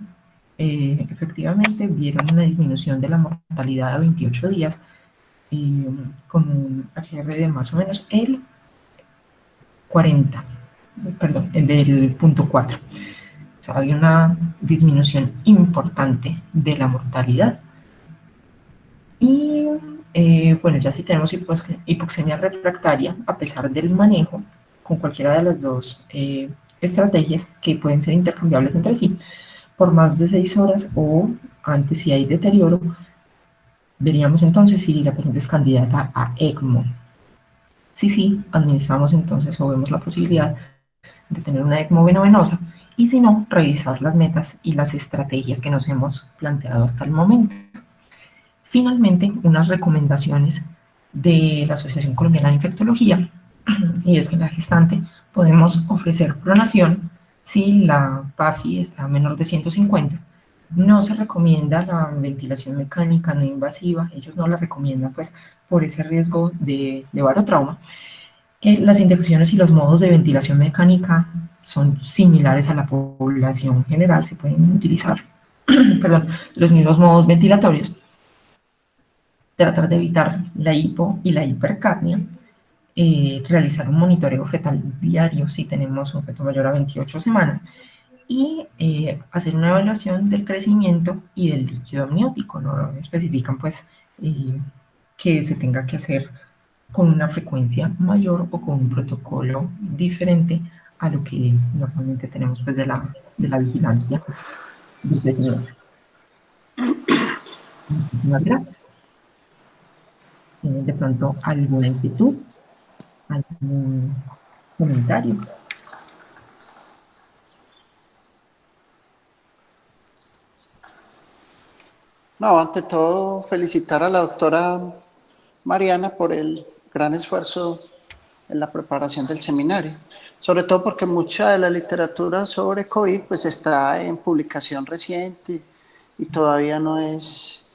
efectivamente vieron una disminución de la mortalidad a 28 días con un HR de más o menos el 40, perdón, el del punto 4. O sea, había una disminución importante de la mortalidad. Y bueno, ya si tenemos hipoxemia refractaria, a pesar del manejo, con cualquiera de las dos estrategias que pueden ser intercambiables entre sí, por más de 6 horas o antes si hay deterioro, veríamos entonces si la paciente es candidata a ECMO. Sí, administramos entonces o vemos la posibilidad de tener una ECMO venovenosa y si no, revisar las metas y las estrategias que nos hemos planteado hasta el momento. Finalmente, unas recomendaciones de la Asociación Colombiana de Infectología, y es que en la gestante podemos ofrecer pronación si la PAFI está menor de 150. No se recomienda la ventilación mecánica no invasiva, ellos no la recomiendan pues por ese riesgo de barotrauma. Que las indicaciones y los modos de ventilación mecánica son similares a la población general, se pueden utilizar perdón, los mismos modos ventilatorios. Tratar de evitar la hipo y la hipercapnia, realizar un monitoreo fetal diario si tenemos un feto mayor a 28 semanas y hacer una evaluación del crecimiento y del líquido amniótico. No especifican pues que se tenga que hacer con una frecuencia mayor o con un protocolo diferente a lo que normalmente tenemos pues de la vigilancia del crecimiento. Muchísimas gracias. ¿Tienen de pronto alguna inquietud? ¿Algún comentario? No, ante todo, felicitar a la doctora Mariana por el gran esfuerzo en la preparación del seminario, sobre todo porque mucha de la literatura sobre COVID pues está en publicación reciente y todavía no es